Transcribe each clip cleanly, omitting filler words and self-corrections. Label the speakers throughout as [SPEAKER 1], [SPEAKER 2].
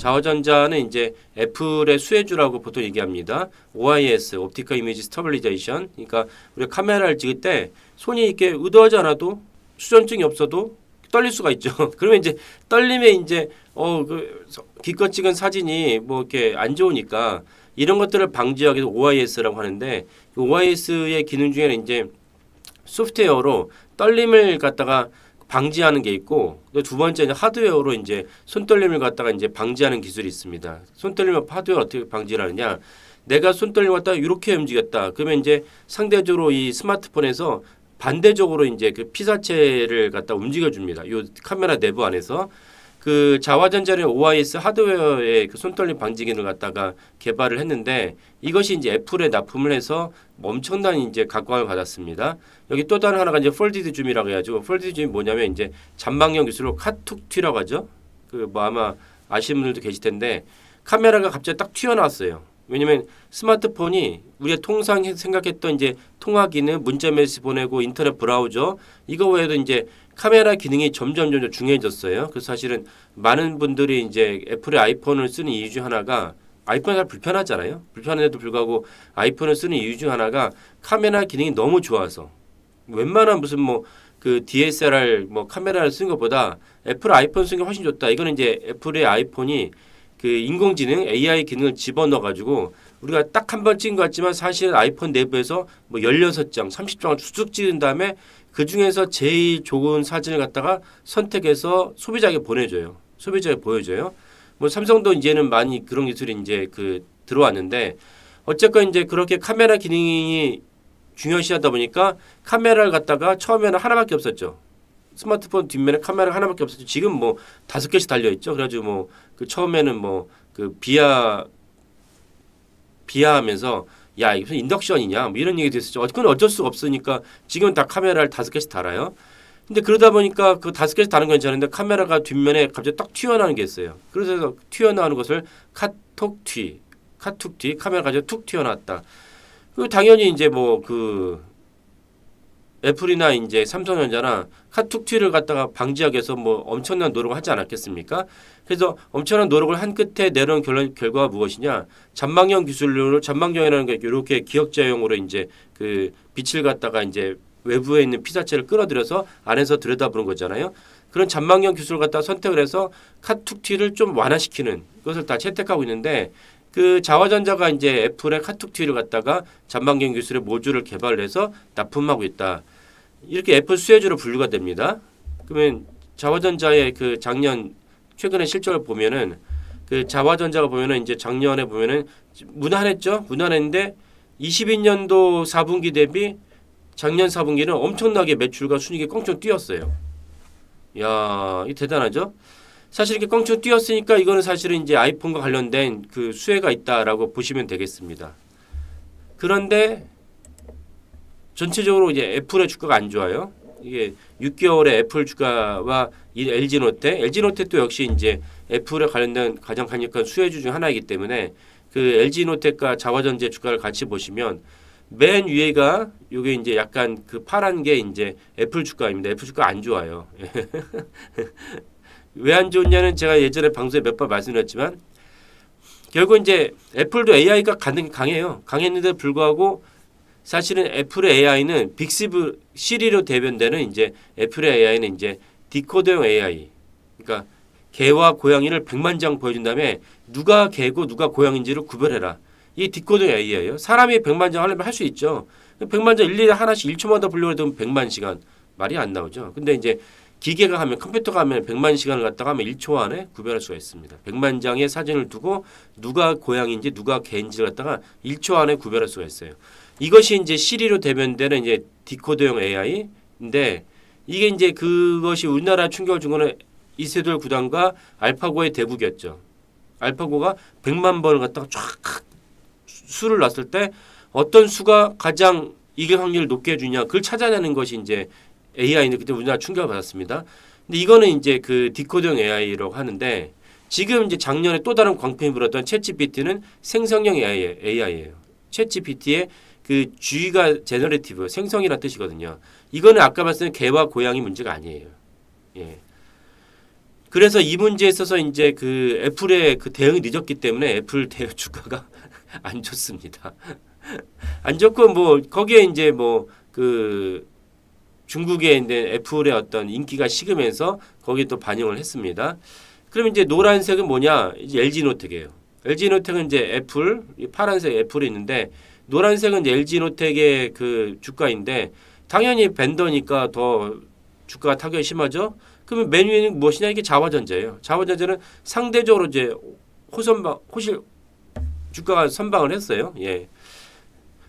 [SPEAKER 1] 자화전자는 이제 애플의 수혜주라고 보통 얘기합니다. OIS, 옵티컬 이미지 스테빌리제이션. 그러니까 우리가 카메라를 찍을 때 손이 이렇게 의도하지 않아도 수전증이 없어도 떨릴 수가 있죠. 그러면 이제 떨림에 이제 기껏 찍은 사진이 뭐 이렇게 안 좋으니까 이런 것들을 방지하기 위해서 OIS라고 하는데 OIS의 기능 중에는 이제 소프트웨어로 떨림을 갖다가 방지하는 게 있고 두 번째는 하드웨어로 이제 손떨림을 갖다가 이제 방지하는 기술이 있습니다. 손떨림을 하드웨어 어떻게 방지를 하느냐? 내가 손떨림을 갖다가 이렇게 움직였다. 그러면 이제 상대적으로 이 스마트폰에서 반대적으로 이제 그 피사체를 갖다 움직여줍니다. 이 카메라 내부 안에서 그 자화전자의 OIS 하드웨어의 그 손떨림 방지 기능을 갖다가 개발을 했는데 이것이 이제 애플에 납품을 해서 엄청난 이제 각광을 받았습니다. 여기 또 다른 하나가 이제 폴디드 줌이라고 해가지고 폴디드 줌이 뭐냐면 이제 잠방형 기술로 카툭튀라고 하죠. 그 뭐 아마 아시는 분들도 계실 텐데 카메라가 갑자기 딱 튀어나왔어요. 왜냐면 스마트폰이 우리가 통상 생각했던 이제 통화 기능, 문자 메시지 보내고 인터넷 브라우저 이거 외에도 이제 카메라 기능이 점점 중요해졌어요. 그래서 사실은 많은 분들이 이제 애플의 아이폰을 쓰는 이유 중 하나가 아이폰이 잘 불편하잖아요. 불편한데도 불구하고 아이폰을 쓰는 이유 중 하나가 카메라 기능이 너무 좋아서 웬만한 무슨 뭐 그 DSLR 뭐 카메라를 쓰는 것보다 애플 아이폰 쓰는 게 훨씬 좋다. 이거는 이제 애플의 아이폰이 그 인공지능 AI 기능을 집어넣어 가지고 우리가 딱 한 번 찍은 것 같지만 사실 아이폰 내부에서 뭐 16장, 30장을 쭉 찍은 다음에 그 중에서 제일 좋은 사진을 갖다가 선택해서 소비자에게 보내줘요. 소비자에게 보여줘요. 뭐 삼성도 이제는 많이 그런 기술이 이제 그 들어왔는데 어쨌건 이제 그렇게 카메라 기능이 중요시하다 보니까 카메라를 갖다가 처음에는 하나밖에 없었죠. 스마트폰 뒷면에 카메라가 하나밖에 없었죠. 지금 뭐 5개씩 달려 있죠. 그래가지고 뭐 그 처음에는 뭐 그 비하하면서 야 이게 무슨 인덕션이냐 뭐 이런 얘기도 있었죠. 그건 어쩔 수가 없으니까 지금은 다 카메라를 5개씩 달아요. 근데 그러다 보니까 그 5개씩 다는 건 괜찮은데 카메라가 뒷면에 갑자기 딱 튀어나오는 게 있어요. 그래서 튀어나오는 것을 카툭튀 카메라가 가지고 툭 튀어나왔다. 그 당연히 이제 뭐 그 애플이나 이제 삼성전자나 카툭튀를 갖다가 방지하기 위해서 뭐 엄청난 노력을 하지 않았겠습니까? 그래서 엄청난 노력을 한 끝에 내려온 결과가 무엇이냐? 잠방형 기술로 잠방형이라는 게 이렇게 기역자형으로 이제 그 빛을 갖다가 이제 외부에 있는 피사체를 끌어들여서 안에서 들여다보는 거잖아요. 그런 잠방형 기술을 갖다가 선택을 해서 카툭튀를 좀 완화시키는 것을 다 채택하고 있는데 그 자화전자가 이제 애플의 카툭튀를 갖다가 잠방형 기술의 모듈을 개발해서 납품하고 있다. 이렇게 애플 수혜주로 분류가 됩니다. 그러면 자화전자의 그 작년 최근의 실적을 보면은 그 자화전자가 보면은 이제 작년에 보면은 무난했죠. 무난했는데 22년도 4분기 대비 작년 4분기는 엄청나게 매출과 순이익이 껑충 뛰었어요. 야, 이 대단하죠? 사실 이렇게 껑충 뛰었으니까 이거는 사실은 이제 아이폰과 관련된 그 수혜가 있다라고 보시면 되겠습니다. 그런데 전체적으로 이제 애플의 주가가 안 좋아요. 이게 6개월의 애플 주가와 이 LG노텍도 역시 이제 애플에 관련된 가장 강력한 수혜주 중 하나이기 때문에 그 LG노텍과 자화전자 주가를 같이 보시면 맨 위에가 요게 이제 약간 그 파란 게 이제 애플 주가입니다. 애플 주가 안 좋아요. 왜 안 좋냐는 제가 예전에 방송에 몇 번 말씀드렸지만 결국 이제 애플도 AI가 강해요. 강했는데도 불구하고 사실은 애플의 AI는 빅시브 시리로 대변되는 이제 애플의 AI는 이제 디코더용 AI. 그러니까 개와 고양이를 100만 장 보여준 다음에 누가 개고 누가 고양인지를 구별해라. 이 디코더용 AI예요. 사람이 100만 장 하려면 할 수 있죠. 100만 장 일일이 하나씩 1초마다 분류를 해도 100만 시간. 말이 안 나오죠. 근데 이제 기계가 하면 컴퓨터가 하면 100만 시간을 갖다가 하면 1초 안에 구별할 수가 있습니다. 100만 장의 사진을 두고 누가 고양인지 누가 개인지를 갖다가 1초 안에 구별할 수가 있어요. 이것이 이제 시리로 대변되는 이제 디코더용 AI인데 이게 이제 그것이 우리나라 충격을 준 거는 이세돌 구단과 알파고의 대국이었죠. 알파고가 100만 번을 갖다가 쫙 수를 놨을 때 어떤 수가 가장 이길 확률을 높게 해주냐 그걸 찾아내는 것이 이제 AI는 그때 우리나라 충격을 받았습니다. 근데 이거는 이제 그 디코더용 AI라고 하는데 지금 이제 작년에 또 다른 광풍이 불었던 챗GPT는 생성형 AI예요. 챗GPT의 그 G가 제너레티브 생성이라는 뜻이거든요. 이거는 아까 말씀드린 개와 고양이 문제가 아니에요. 예. 그래서 이 문제에 있어서 이제 그 애플의 그 대응이 늦었기 때문에 애플 대응 주가가 안 좋습니다. 안 좋고 뭐 거기에 이제 뭐 그 중국의 이제 애플의 어떤 인기가 식으면서 거기에 또 반영을 했습니다. 그럼 이제 노란색은 뭐냐? 이제 LG노텍이에요. LG노텍은 이제 애플, 이 파란색 애플이 있는데 노란색은 이제 LG노텍의 그 주가인데 당연히 벤더니까 더 주가가 타격이 심하죠. 그러면 맨 위에는 무엇이냐? 이게 자화전자예요. 자화전자는 상대적으로 이제 호실 주가가 선방을 했어요. 예.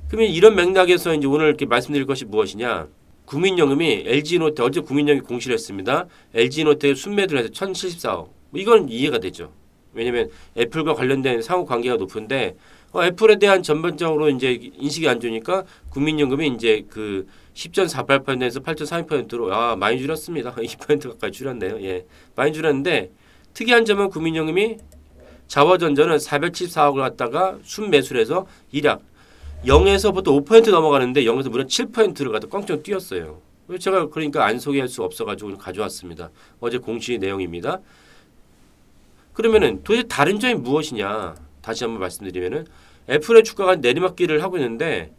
[SPEAKER 1] 그러면 이런 맥락에서 이제 오늘 이렇게 말씀드릴 것이 무엇이냐? 국민연금이 LG노텍 어제 국민연금이 공시를 했습니다. LG노텍에 순매도를 해서 1,074억. 이건 이해가 되죠. 왜냐하면 애플과 관련된 상호 관계가 높은데 애플에 대한 전반적으로 이제 인식이 안 좋으니까 국민연금이 이제 그 10.48%에서 8.32%로 많이 줄였습니다. 2% 가까이 줄였네요. 예, 많이 줄였는데 특이한 점은 국민연금이 자화전자는 474억을 갖다가 순매수를 해서 일약 0에서부터 5% 넘어가는데 0에서 무려 7%를 갖다 꽝꽝 뛰었어요. 제가 그러니까 안 소개할 수 없어가지고 가져왔습니다. 어제 공시 내용입니다. 그러면은 도대체 다른 점이 무엇이냐? 다시 한번 말씀드리면은 애플의 주가가 내리막길을 하고 있는데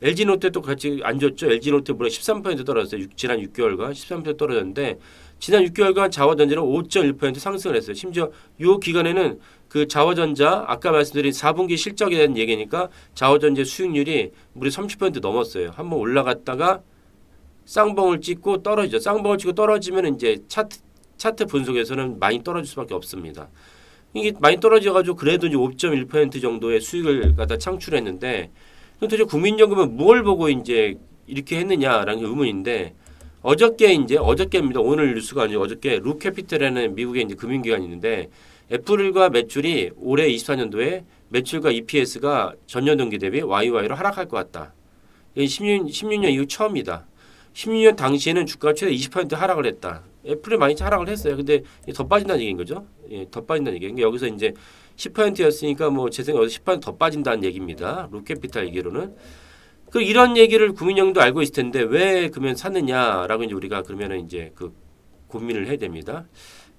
[SPEAKER 1] LG노텍도 같이 안 좋죠. LG노텍 무려 13% 떨어졌어요. 지난 6개월간 13% 떨어졌는데 지난 6개월간 자화전자는 5.1% 상승을 했어요. 심지어 이 기간에는 그 자화전자 아까 말씀드린 4분기 실적에 대한 얘기니까 자화전자 수익률이 무려 30% 넘었어요. 한번 올라갔다가 쌍봉을 찍고 떨어지죠. 쌍봉을 찍고 떨어지면 이제 차트 분석에서는 많이 떨어질 수밖에 없습니다. 이게 많이 떨어져가지고 그래도 이제 5.1% 정도의 수익을 갖다 창출했는데 도대체 국민연금은 뭘 보고 이제 이렇게 했느냐라는 의문인데 어저께입니다. 오늘 뉴스가 아니고 어저께 루캐피탈이라는 미국의 이제 금융기관이 있는데 애플과 매출이 올해 24년도에 매출과 EPS가 전년 동기 대비 YY로 하락할 것 같다. 이게 16년 이후 처음이다. 16년 당시에는 주가가 최대 20% 하락을 했다. 애플이 많이 하락을 했어요. 근데 더 빠진다는 얘기인 거죠. 예, 더 빠진다는 얘기. 그러니까 여기서 이제 10%였으니까 뭐 제 생각에 10%더 빠진다는 얘기입니다. 루캐피탈 얘기로는. 그 이런 얘기를 국민연금도 알고 있을 텐데 왜 그러면 샀느냐라고 이제 우리가 그러면은 이제 그 고민을 해야 됩니다.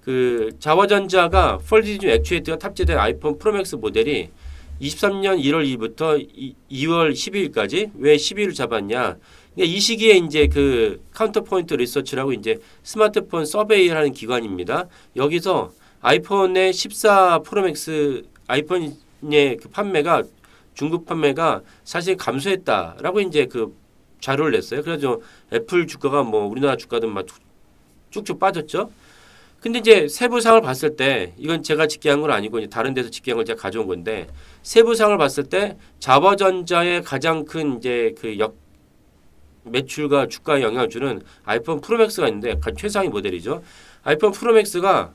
[SPEAKER 1] 그 자화전자가 폴디듐 액추에이터가 탑재된 아이폰 프로맥스 모델이 23년 1월 2일부터 2월 12일까지 왜 12일을 잡았냐? 이 시기에 이제 그 카운터포인트 리서치라고 이제 스마트폰 서베이를 하는 기관입니다. 여기서 아이폰의 14 프로맥스 아이폰의 그 판매가 중국 판매가 사실 감소했다라고 이제 그 자료를 냈어요. 그래서 애플 주가가 뭐 우리나라 주가도 막 쭉쭉 빠졌죠. 근데 이제 세부상을 봤을 때 이건 제가 집계한 건 아니고 이제 다른 데서 집계한 걸 제가 가져온 건데 세부상을 봤을 때 자화전자의 가장 큰 이제 그 매출과 주가에 영향을 주는 아이폰 프로맥스가 있는데 약간 최상위 모델이죠. 아이폰 프로맥스가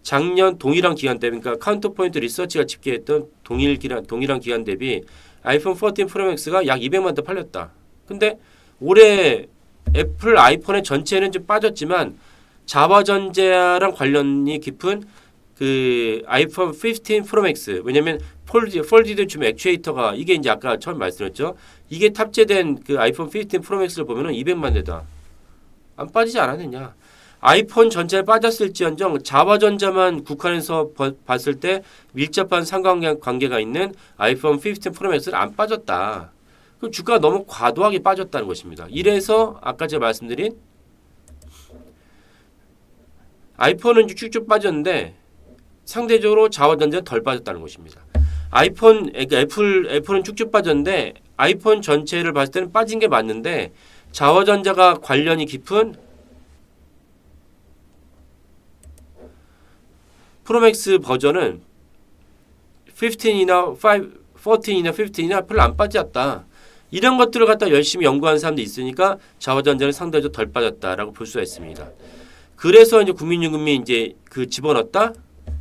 [SPEAKER 1] 작년 동일한 기간 대비 그러니까 카운터포인트 리서치가 집계했던 동일한 기간 대비 아이폰 14 프로맥스가 약 200만 대 팔렸다. 근데 올해 애플 아이폰의 전체는 좀 빠졌지만 자화전자랑 관련이 깊은 그 아이폰 15 프로맥스 왜냐면 폴디드 줌 액추에이터가 이게 이제 아까 처음 말씀드렸죠. 이게 탑재된 그 아이폰 15 프로맥스를 보면은 200만 대다. 안 빠지지 않았느냐? 아이폰 전체에 빠졌을지언정 자화전자만 국한해서 봤을 때 밀접한 상관관계가 있는 아이폰 15 프로맥스는 안 빠졌다. 그 주가가 너무 과도하게 빠졌다는 것입니다. 이래서 아까 제가 말씀드린 아이폰은 쭉쭉 빠졌는데 상대적으로 자화전자는 덜 빠졌다는 것입니다. 그러니까 애플은 쭉쭉 빠졌는데 아이폰 전체를 봤을 때는 빠진 게 맞는데 자화전자가 관련이 깊은 프로맥스 버전은 15이나 14이나 15이나 별로 안 빠졌다. 이런 것들을 갖다 열심히 연구하는 사람도 있으니까 자화전자는 상대적으로 덜 빠졌다라고 볼 수가 있습니다. 그래서 이제 국민연금이 이제 그 집어넣었다?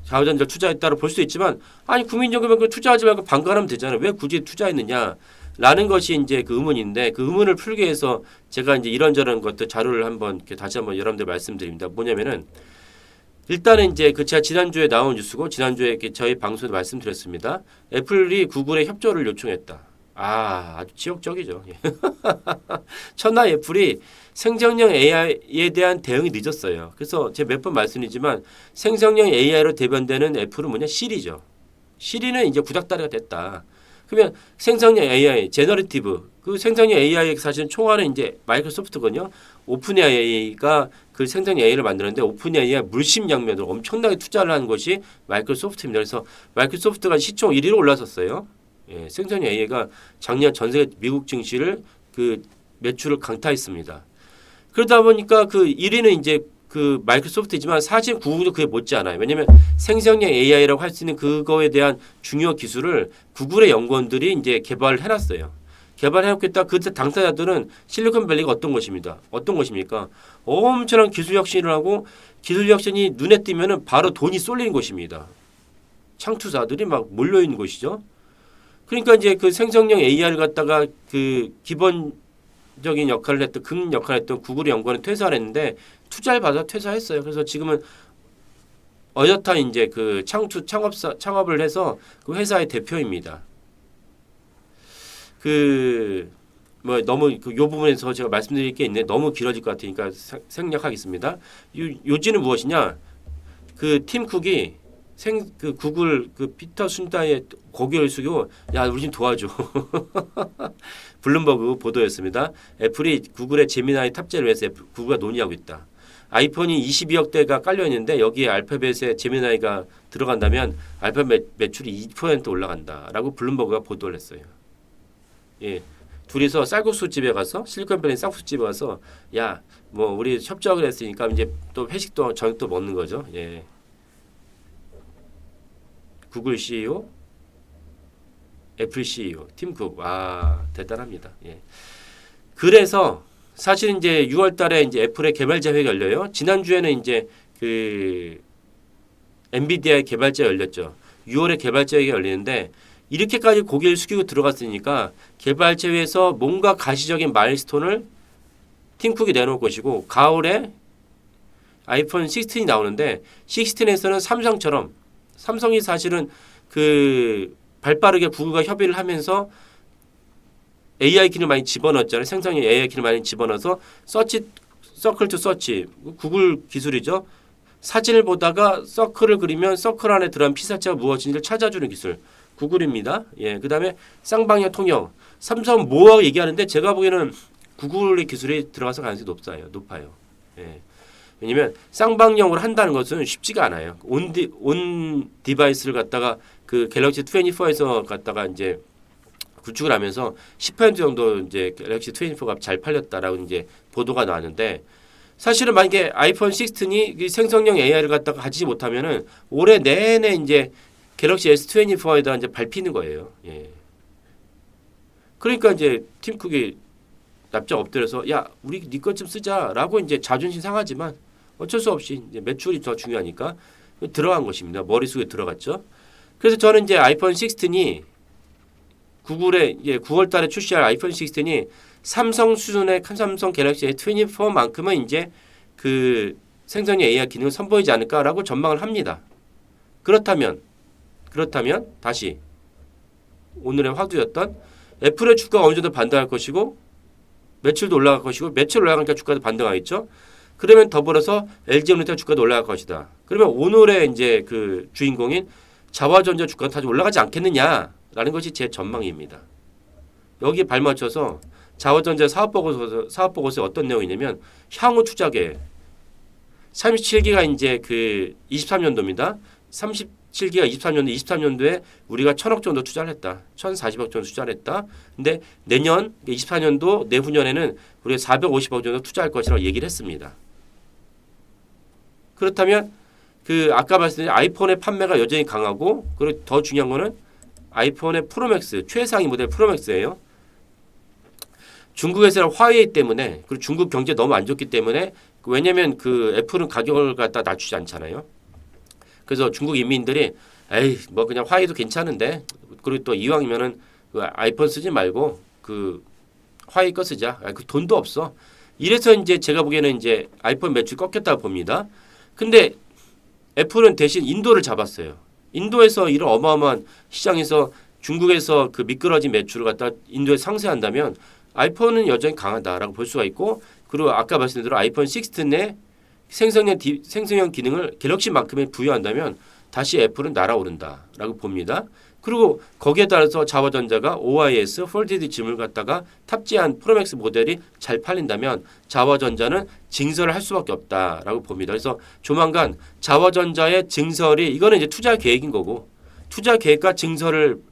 [SPEAKER 1] 자화전자를 투자했다고 볼 수도 있지만 아니 국민연금은 그 투자하지 말고 반감하면 되잖아요. 왜 굳이 투자했느냐? 라는 것이 이제 그 의문인데 그 의문을 풀기 위해서 제가 이제 이런저런 것들 자료를 한번 이렇게 다시 한번 여러분들 말씀드립니다. 뭐냐면은 일단은 이제 그 제가 지난주에 나온 뉴스고 지난주에 이렇게 저희 방송에서 말씀드렸습니다. 애플이 구글에 협조를 요청했다. 아주 지역적이죠. 첫날 애플이 생성형 AI에 대한 대응이 늦었어요. 그래서 제가 몇 번 말씀드리지만 생성형 AI로 대변되는 애플은 뭐냐? 시리죠. 시리는 이제 구닥다리가 됐다. 그러면 생성형 AI, 제너리티브 그 생성형 AI 사실은 총괄은 이제 마이크로소프트거든요. 오픈 AI가 그 생성형 AI를 만드는데 오픈 AI가 물심양면으로 엄청나게 투자를 하는 것이 마이크로소프트입니다. 그래서 마이크로소프트가 시총 1위로 올라섰어요. 예, 생성형 AI가 작년 전 세계 미국 증시를 그 매출을 강타했습니다. 그러다 보니까 그 1위는 이제 그 마이크로소프트지만 사실 구글도 그게 못지 않아요. 왜냐하면 생성형 AI라고 할 수 있는 그거에 대한 중요 기술을 구글의 연구원들이 이제 개발을 해놨어요. 개발해놓겠다. 그때 당사자들은 실리콘밸리가 어떤 것입니다. 어떤 것입니까? 엄청난 기술 혁신을 하고 기술 혁신이 눈에 띄면은 바로 돈이 쏠리는 것입니다. 창투사들이 막 몰려 있는 것이죠. 그러니까 이제 그 생성형 AI를 갖다가 그 기본적인 역할을 했던 큰 역할을 했던 구글의 연구원은 퇴사를 했는데 투자를 받아 퇴사했어요. 그래서 지금은 어여타 이제 그 창업을 해서 그 회사의 대표입니다. 그 뭐 너무 그 요 부분에서 제가 말씀드릴 게 있는데 너무 길어질 것 같으니까 생략하겠습니다. 요지는 무엇이냐? 그 팀 쿡이 그 구글 그 피터 순다의 고개를 숙이고 야 우리 좀 도와줘. 블룸버그 보도였습니다. 애플이 구글의 제미나이 탑재를 위해서 구글과 논의하고 있다. 아이폰이 22억 대가 깔려 있는데 여기에 알파벳에 제미나이가 들어간다면 알파벳 매출이 2% 올라간다라고 블룸버그가 보도를 했어요. 예. 둘이서 쌀국수 집에 가서 실리콘밸리 쌀국수 집에 가서 야 뭐 우리 협정을 했으니까 이제 또 회식도 저녁도 먹는 거죠. 예. 구글 CEO, 애플 CEO, 팀 쿡. 와, 대단합니다. 예. 그래서 사실 이제 6월 달에 이제 애플의 개발자 회의가 열려요. 지난주에는 이제 그 엔비디아의 개발자 열렸죠. 6월에 개발자 회의가 열리는데 이렇게까지 고개를 숙이고 들어갔으니까 개발자 회의에서 뭔가 가시적인 마일스톤을 팀 쿡이 내놓을 것이고 가을에 아이폰 16이 나오는데 16에서는 삼성이 사실은 그 발빠르게 구글과 협의를 하면서 AI 기능을 많이 집어넣었잖아요. 생성형 AI 기능을 많이 집어넣어서 서클 투 서치 구글 기술이죠. 사진을 보다가 서클을 그리면 서클 안에 들어간 피사체가 무엇인지를 찾아주는 기술 구글입니다. 예, 그다음에 쌍방향 통역 삼성 뭐하고 얘기하는데 제가 보기에는 구글의 기술이 들어가서 가능성이 높아요. 예. 왜냐면 쌍방향으로 한다는 것은 쉽지가 않아요. 온 디바이스를 갖다가 그 갤럭시 24에서 갖다가 이제 구축을 하면서 10% 정도 이제 갤럭시 24가 잘 팔렸다라고 이제 보도가 나왔는데 사실은 만약에 아이폰 16이 생성형 AI를 갖다가 가지지 못하면은 올해 내내 이제 갤럭시 S24에다 이제 밟히는 거예요. 예. 그러니까 이제 팀 쿡이 납작 엎드려서 야 우리 네 것 좀 쓰자라고 이제 자존심 상하지만 어쩔 수 없이 이제 매출이 더 중요하니까 들어간 것입니다. 머릿속에 들어갔죠. 그래서 저는 이제 아이폰 16이 구글의 이제 9월 달에 출시할 아이폰 16이 삼성 수준의 삼성 갤럭시 S24만큼은 이제 그 생성형 AI 기능을 선보이지 않을까라고 전망을 합니다. 그렇다면 다시 오늘의 화두였던 애플의 주가가 어느 정도 반등할 것이고 매출도 올라갈 것이고 매출 올라가니까 주가도 반등하겠죠. 그러면 더불어서 LG에너지가 주가도 올라갈 것이다. 그러면 오늘의 이제 그 주인공인 자화전자 주가가 다시 올라가지 않겠느냐라는 것이 제 전망입니다. 여기에 발맞춰서 자화전자 사업보고서에 어떤 내용이냐면 향후 투자계획 37기가 이제 그 23년도입니다. 37기가 23년도에 우리가 1,000억 정도 투자를 했다. 1,040억 정도 투자를 했다. 근데 내년 24년도 내후년에는 우리가 450억 정도 투자할 것이라고 얘기를 했습니다. 그렇다면 그 아까 말씀드린 아이폰의 판매가 여전히 강하고 그리고 더 중요한 거는 아이폰의 프로맥스 최상위 모델 프로맥스예요. 중국에서는 화웨이 때문에 그리고 중국 경제 너무 안 좋기 때문에 왜냐하면 그 애플은 가격을 갖다 낮추지 않잖아요. 그래서 중국 인민들이 에이 뭐 그냥 화웨이도 괜찮은데 그리고 또 이왕이면은 그 아이폰 쓰지 말고 그 화웨이 거 쓰자. 그 돈도 없어. 이래서 이제 제가 보기에는 이제 아이폰 매출 꺾였다고 봅니다. 근데 애플은 대신 인도를 잡았어요. 인도에서 이런 어마어마한 시장에서 중국에서 그 미끄러진 매출을 갖다 인도에 상쇄한다면 아이폰은 여전히 강하다라고 볼 수가 있고 그리고 아까 말씀드린 대로 아이폰 16 내 생성형 기능을 갤럭시만큼에 부여한다면 다시 애플은 날아오른다라고 봅니다. 그리고 거기에 따라서 자와전자가 OIS 폴디드 짐을 갖다가 탑재한 프로맥스 모델이 잘 팔린다면 자와전자는 증설을 할 수밖에 없다라고 봅니다. 그래서 조만간 자와전자의 증설이 이거는 이제 투자 계획인 거고 투자 계획과 증설은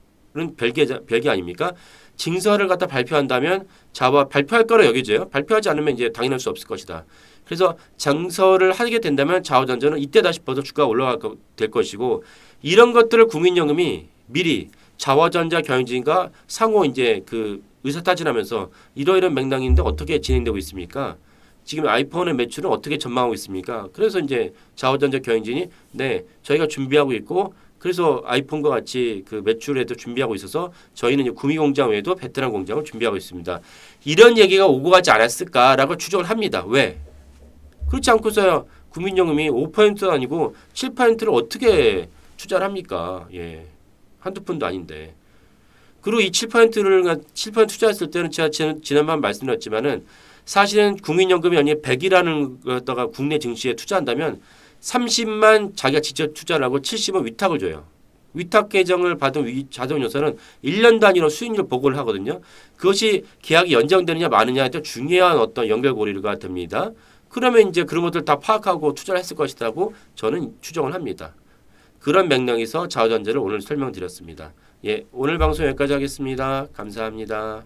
[SPEAKER 1] 별개 아닙니까? 증설을 갖다 발표한다면 자와 발표할 거로 여겨져요. 발표하지 않으면 이제 당연할 수 없을 것이다. 그래서 증설을 하게 된다면 자와전자는 이때다 싶어서 주가가 될 것이고 이런 것들을 국민연금이 미리 자와전자 경영진과 상호 이제 그 의사타진하면서 이러이런 맥락인데 어떻게 진행되고 있습니까? 지금 아이폰의 매출은 어떻게 전망하고 있습니까? 그래서 이제 자와전자 경영진이 네 저희가 준비하고 있고 그래서 아이폰과 같이 그 매출에도 준비하고 있어서 저희는 이제 구미 공장 외에도 베트남 공장을 준비하고 있습니다. 이런 얘기가 오고 가지 않았을까라고 추정을 합니다. 왜? 그렇지 않고서야 국민연금이 5%도 아니고 7%를 어떻게 투자를 합니까? 예. 한두 푼도 아닌데. 그리고 이 7% 투자했을 때는 제가 지난번 말씀드렸지만은 사실은 국민연금이 아니라 100이라는 것다가 국내 증시에 투자한다면 30만 자기가 직접 투자를 하고 70은 위탁을 줘요. 위탁 계정을 받은 자동운용사는 1년 단위로 수익률 보고를 하거든요. 그것이 계약이 연장되느냐 마느냐에 또 중요한 어떤 연결고리가 됩니다. 그러면 이제 그런 것들 다 파악하고 투자를 했을 것이라고 저는 추정을 합니다. 그런 맥락에서 자와전자를 오늘 설명드렸습니다. 예, 오늘 방송 여기까지 하겠습니다. 감사합니다.